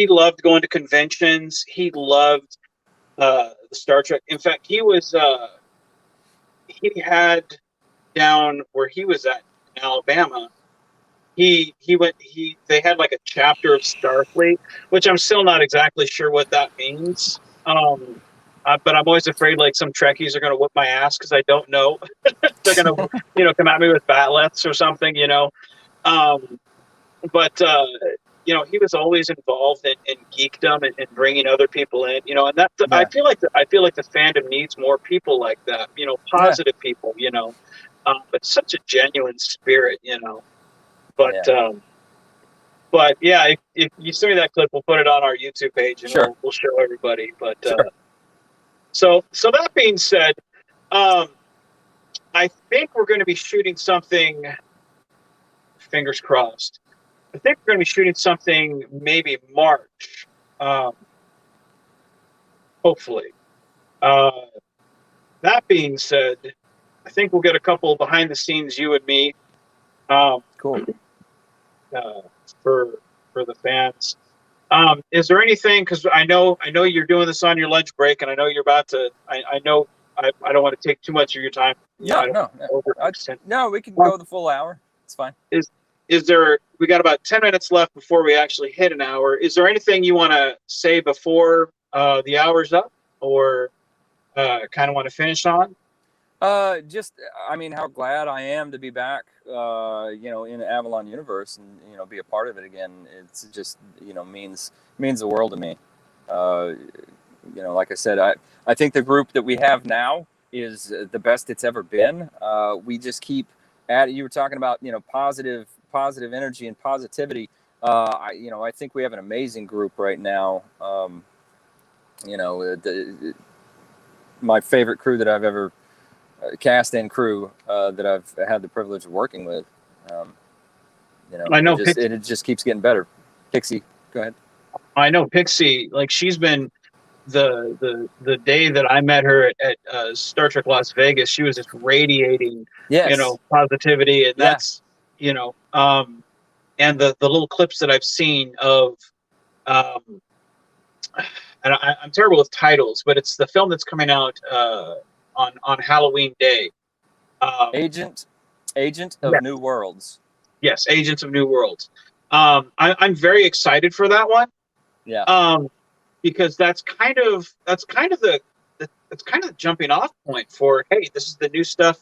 loved going to conventions. He loved the Star Trek. In fact, he had down where he was at in Alabama. They had like a chapter of Starfleet, which I'm still not exactly sure what that means. But I'm always afraid like some Trekkies are going to whip my ass because I don't know. They're going to, come at me with batleths or something, But he was always involved in geekdom and bringing other people in, and that I feel like the fandom needs more people like that, positive people, but such a genuine spirit, But yeah, if you send me that clip, we'll put it on our YouTube page and we'll show everybody. But so that being said, I think we're going to be shooting something. Fingers crossed. I think we're going to be shooting something maybe March, hopefully. That being said, I think we'll get a couple behind the scenes, you and me. Cool. For the fans. Is there anything, because I know you're doing this on your lunch break, and I know you're about to. I know I don't want to take too much of your time. No, we can go the full hour. It's fine. Is there? We got about 10 minutes left before we actually hit an hour. Is there anything you want to say before the hour's up, or kind of want to finish on? Just, I mean, how glad I am to be back, in the Avalon universe and, be a part of it again. It's just, means the world to me. Like I said, I think the group that we have now is the best it's ever been. We just keep you were talking about, positive energy and positivity. I think we have an amazing group right now. My favorite crew that I've ever cast and crew that I've had the privilege of working with. I know it just keeps getting better. Pixie, go ahead. I know Pixie, like she's been the day that I met her at Star Trek Las Vegas, she was just radiating, positivity, and that's, and the little clips that I've seen of, and I'm terrible with titles, but it's the film that's coming out on Halloween Day. Agent of New Worlds. Yes, Agents of New Worlds. I'm very excited for that one. Yeah. Because that's kind of the jumping off point for, hey, this is the new stuff.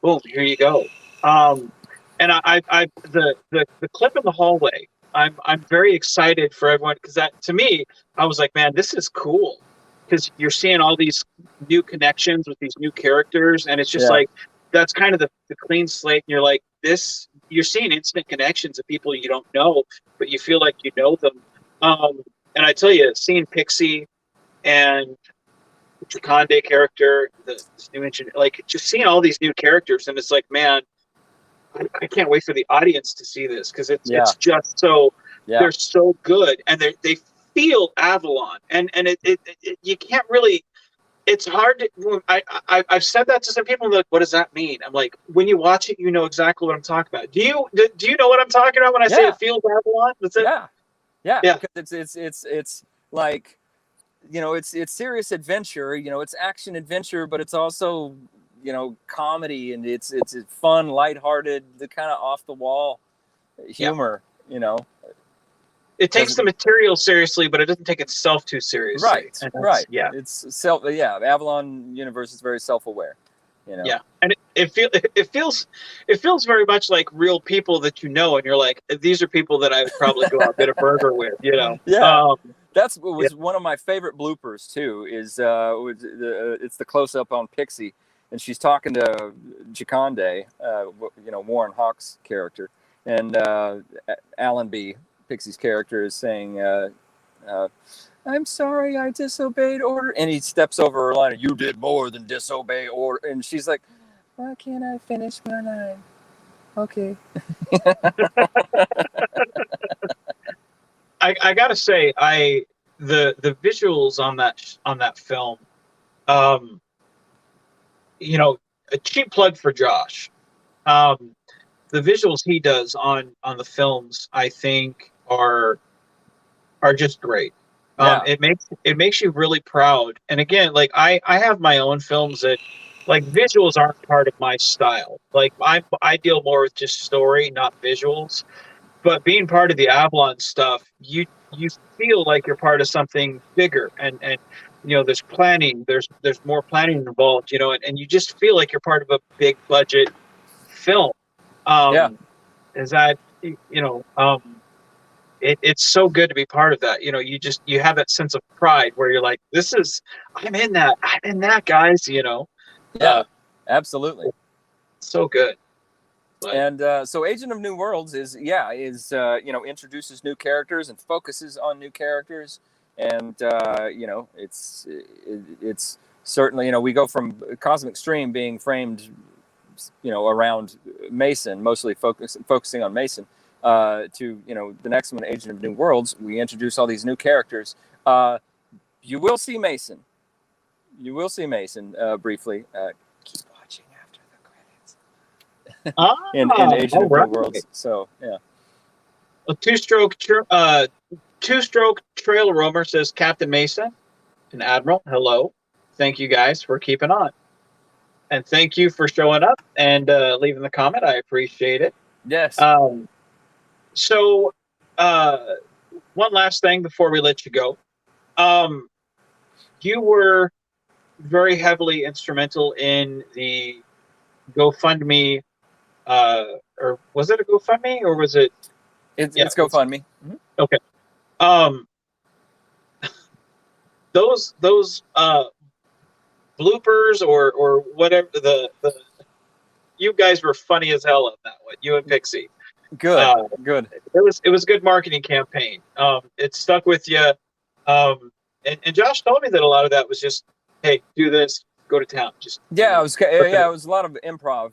Boom, here you go. And the clip in the hallway, I'm very excited for everyone, because that, to me, I was like, man, this is cool. because you're seeing all these new connections with these new characters, and it's just Yeah. like that's kind of the clean slate. And you're like this, you're seeing instant connections of people you don't know, but you feel like you know them. And I tell you, seeing Pixie and the Chakande character, this new like just seeing all these new characters, and it's like, man, I can't wait for the audience to see this because it's just so they're so good, and they feel Avalon, and it you can't really. It's hard to. I've said that to some people. Like, what does that mean? I'm like, when you watch it, you know exactly what I'm talking about. Do you know what I'm talking about when I say it feels Avalon? That's it. Yeah. Because it's like, you know, it's serious adventure. You know, it's action adventure, but it's also, you know, comedy, and it's fun, lighthearted, the kind of off the wall humor. You know, it takes the material seriously, but it doesn't take itself too seriously. Right. Yeah. It's Avalon universe is very self-aware. You know. Yeah, and it feels very much like real people that you know, and you're like, these are people that I would probably go out and get a burger with. You know. Yeah. That's one of my favorite bloopers too. Is it's the close up on Pixie, and she's talking to Chakande, you know, Warren Hawk's character, and Allenby, Pixie's character, is saying, "I'm sorry, I disobeyed order," and he steps over her line. "You did more than disobey order," and she's like, "Why can't I finish my line?" Okay. I gotta say, the visuals on that film, you know, a cheap plug for Josh. The visuals he does on the films, I think, are just great. It makes you really proud. And again, like I have my own films that, like, visuals aren't part of my style. Like I deal more with just story, not visuals. But being part of the Avalon stuff, you feel like you're part of something bigger, and you know, there's planning, there's more planning involved, you know, and you just feel like you're part of a big budget film. Is that, you know, it's so good to be part of that. You know, you have that sense of pride where you're like, I'm in that, guys, you know. Absolutely. So good. But. And so Agent of New Worlds is you know, introduces new characters and focuses on new characters, and you know, it's certainly, you know, we go from Cosmic Stream being framed, you know, around Mason, mostly focusing on Mason, to, you know, the next one, Agent of New Worlds, we introduce all these new characters. You will see Mason. Briefly. Keep watching after the credits. In Agent of New Worlds. So yeah. A two-stroke trail roamer says Captain Mason and Admiral. Hello. Thank you guys for keeping on. And thank you for showing up and leaving the comment. I appreciate it. Yes. So one last thing before we let you go. You were very heavily instrumental in the GoFundMe, or was it a GoFundMe, or was it? It's GoFundMe. Mm-hmm. Okay. Those bloopers or whatever, the you guys were funny as hell on that one. You and Pixie. Good. It was a good marketing campaign. It stuck with you. And Josh told me that a lot of that was just, hey, do this, go to town. It was a lot of improv.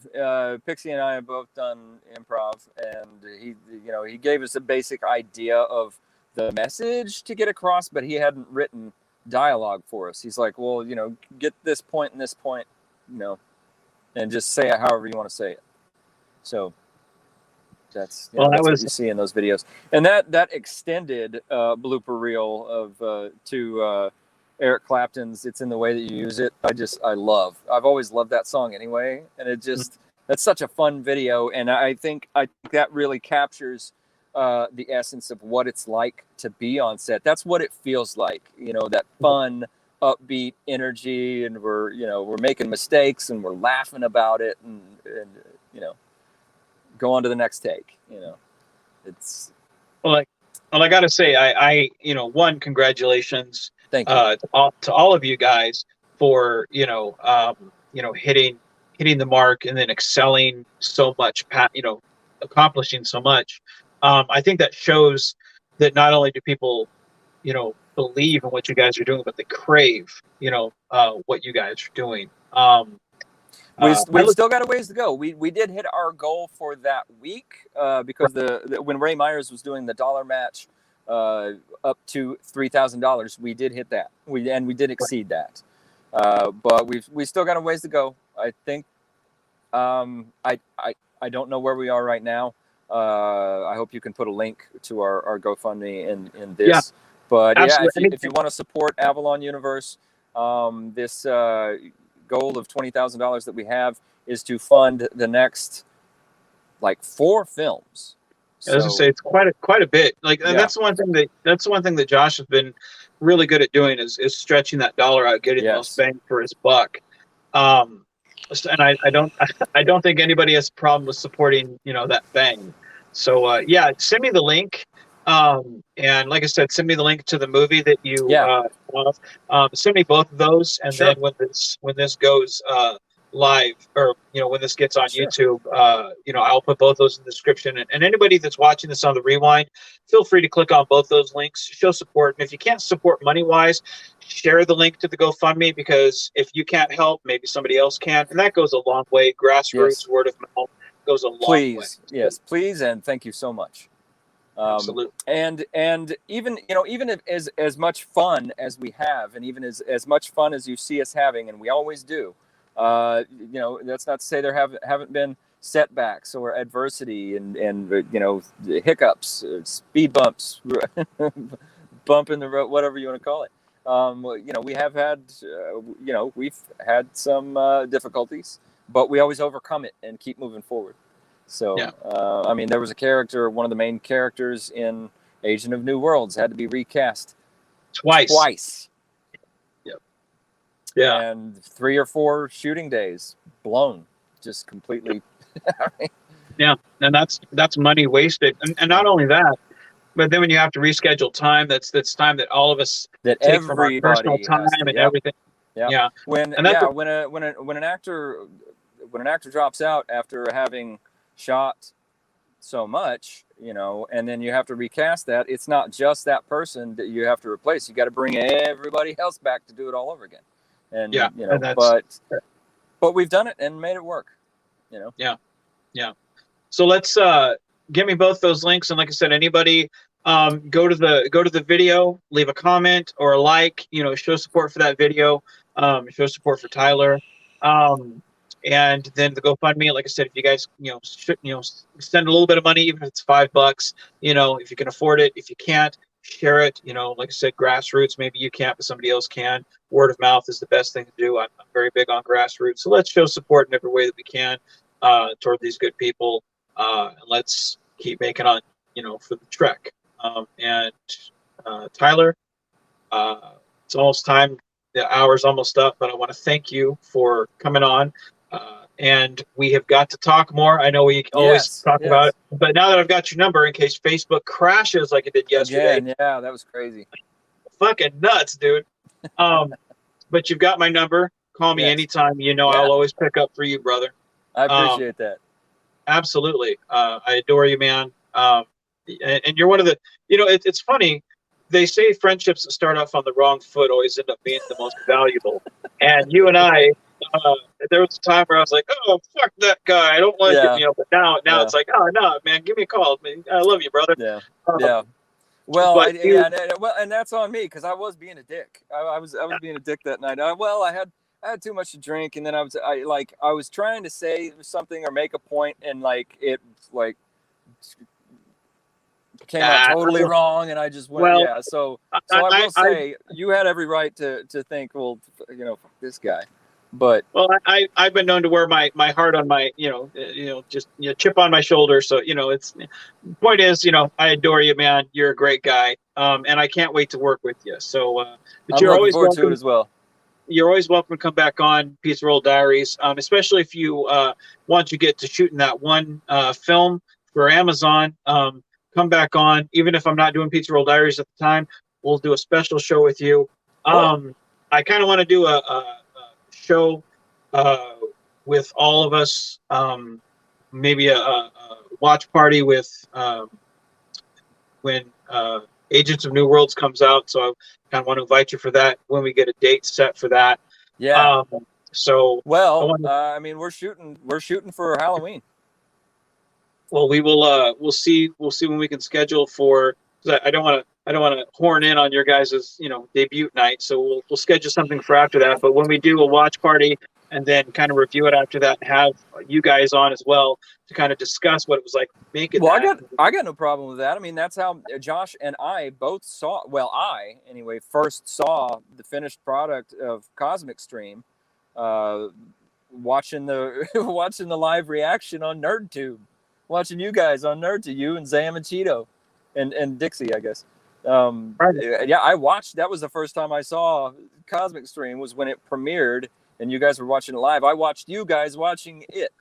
Pixie and I have both done improv, and he gave us a basic idea of the message to get across, but he hadn't written dialogue for us. He's like, well, get this point and this point, and just say it however you want to say it. So that's what you see in those videos. And that extended blooper reel of to Eric Clapton's "It's in the Way That You Use It." I've always loved that song anyway, and that's such a fun video, and I think that really captures the essence of what it's like to be on set. That's what it feels like, that fun, upbeat energy, and we're making mistakes and we're laughing about it, and go on to the next take. It's well, I gotta say, I one, congratulations. Thank you. To all of you guys for hitting the mark and then excelling so much, accomplishing so much. I think that shows that not only do people believe in what you guys are doing, but they crave what you guys are doing. We've still got a ways to go. We did hit our goal for that week because when Ray Myers was doing the dollar match up to $3,000, we did hit that. We did exceed that. But we still got a ways to go. I think I don't know where we are right now. I hope you can put a link to our GoFundMe in this. Yeah, but absolutely. If you want to support Avalon Universe, this goal of $20,000 that we have is to fund the next 4 films. So, I was gonna say it's quite a bit. That's one thing that Josh has been really good at doing is stretching that dollar out, getting the most bang for his buck. And I don't think anybody has a problem with supporting that bang. So send me the link. And like I said, send me the link to the movie that you love. Send me both of those, and then when this goes live, or when this gets on YouTube, I'll put both those in the description. And anybody that's watching this on the rewind, feel free to click on both those links, show support. And if you can't support money wise, share the link to the GoFundMe, because if you can't help, maybe somebody else can, and that goes a long way. Grassroots, word of mouth goes a long way. Yes, please, and thank you so much. Absolutely. And even if, as much fun as we have, and even as much fun as you see us having, and we always do, that's not to say there haven't been setbacks or adversity and hiccups, speed bumps, bump in the road, whatever you want to call it. We have had we've had some difficulties, but we always overcome it and keep moving forward. So, there was a character, one of the main characters in Agent of New Worlds, had to be recast twice. Yep. Yeah. And 3 or 4 shooting days blown, just completely. Yeah, and that's money wasted, and not only that, but then when you have to reschedule time, that's time that all of us take from our personal time and everything. Yeah. When an actor drops out after having shot so much, and then you have to recast that, it's not just that person that you have to replace. You got to bring everybody else back to do it all over again. And but we've done it and made it work. Yeah. So let's give me both those links, and like I said, anybody go to the video, leave a comment or a like, show support for that video, show support for Tyler. And then the GoFundMe, like I said, if you guys, send a little bit of money, even if it's $5, if you can afford it. If you can't, share it. Like I said, grassroots, maybe you can't, but somebody else can. Word of mouth is the best thing to do. I'm very big on grassroots. So let's show support in every way that we can toward these good people. And let's keep making on, for the trek. And Tyler, it's almost time. The hour's almost up, but I want to thank you for coming on. And we have got to talk more. I know we always talk about it, but now that I've got your number, in case Facebook crashes like it did yesterday. Again, yeah, that was crazy. Fucking nuts, dude. But you've got my number. Call me anytime. I'll always pick up for you, brother. I appreciate that. Absolutely. I adore you, man. And you're one of the, it's funny. They say friendships that start off on the wrong foot always end up being the most valuable. And you and I, there was a time where I was like, oh, fuck that guy. I don't like it, but now it's like, oh, no, man, give me a call. I love you, brother. Yeah. Well, and that's on me, because I was being a dick. I was being a dick that night. I had too much to drink, and then I was trying to say something or make a point, and it came out totally wrong, and I just went, So I will say, you had every right to think, well, fuck this guy. But I've been known to wear my heart on my just chip on my shoulder. So it's point is I adore you, man. You're a great guy, and I can't wait to work with you. So, but you're always welcome to it as well. You're always welcome to come back on Pizza Roll Diaries, especially if you once you get to shooting that one film for Amazon. Come back on, even if I'm not doing Pizza Roll Diaries at the time. We'll do a special show with you. I kind of want to do a show with all of us, maybe a watch party with when Agents of New Worlds comes out. So I kind of want to invite you for that when we get a date set for that. Yeah. So I mean, we're shooting for Halloween. Well, we'll see when we can schedule for. I don't want to horn in on your guys' debut night. So we'll schedule something for after that. But when we do a watch party and then kind of review it after that, and have you guys on as well to kind of discuss what it was like making. Well, I got no problem with that. I mean, that's how Josh and I both saw. Well, I anyway first saw the finished product of Cosmic Stream, watching the live reaction on NerdTube, watching you guys on NerdTube, you and Zam and Cheeto, and Dixie, I guess. Right. Yeah, I watched. That was the first time I saw Cosmic Stream, was when it premiered, and you guys were watching it live. I watched you guys watching it.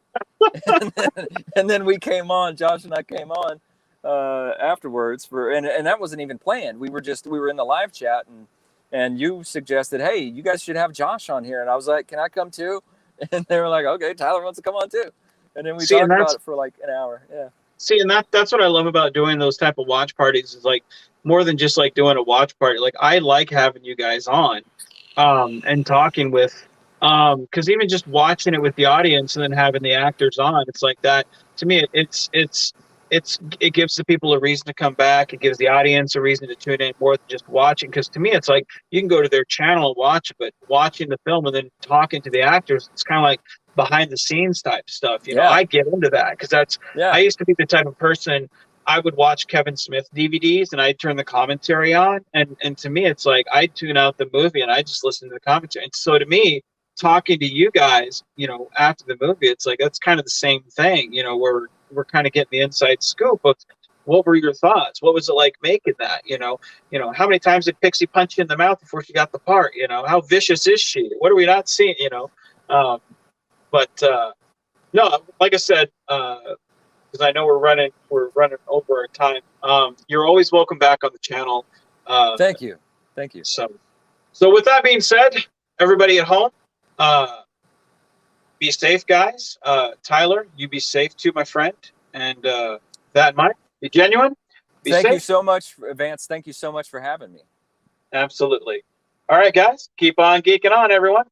and then we came on. Josh and I came on afterwards and that wasn't even planned. We were in the live chat, and you suggested, hey, you guys should have Josh on here, and I was like, can I come too? And they were like, okay, Tyler wants to come on too. And then we talked about it for like an hour. Yeah. See, and that's what I love about doing those type of watch parties, is like more than just like doing a watch party. Like, I like having you guys on and talking with. Because even just watching it with the audience and then having the actors on, it's like that. To me, it gives the people a reason to come back. It gives the audience a reason to tune in more than just watching. Because to me, it's like you can go to their channel and watch it, but watching the film and then talking to the actors, it's kind of like behind the scenes type stuff. You know, I get into that because I used to be the type of person. I would watch Kevin Smith DVDs and I'd turn the commentary on, and to me, it's like I tune out the movie and I just listen to the commentary. And so to me, talking to you guys, after the movie, it's like that's kind of the same thing, where we're kind of getting the inside scoop of what were your thoughts, what was it like making that, how many times did Pixie punch you in the mouth before she got the part, how vicious is she, what are we not seeing, but no, like I said, because I know we're running over our time. You're always welcome back on the channel. Thank you. So with that being said, everybody at home, be safe, guys. Tyler, you be safe too, my friend. And that Mike, be genuine. Thank you so much, Vance. Thank you so much for having me. Absolutely. All right, guys, keep on geeking on, everyone.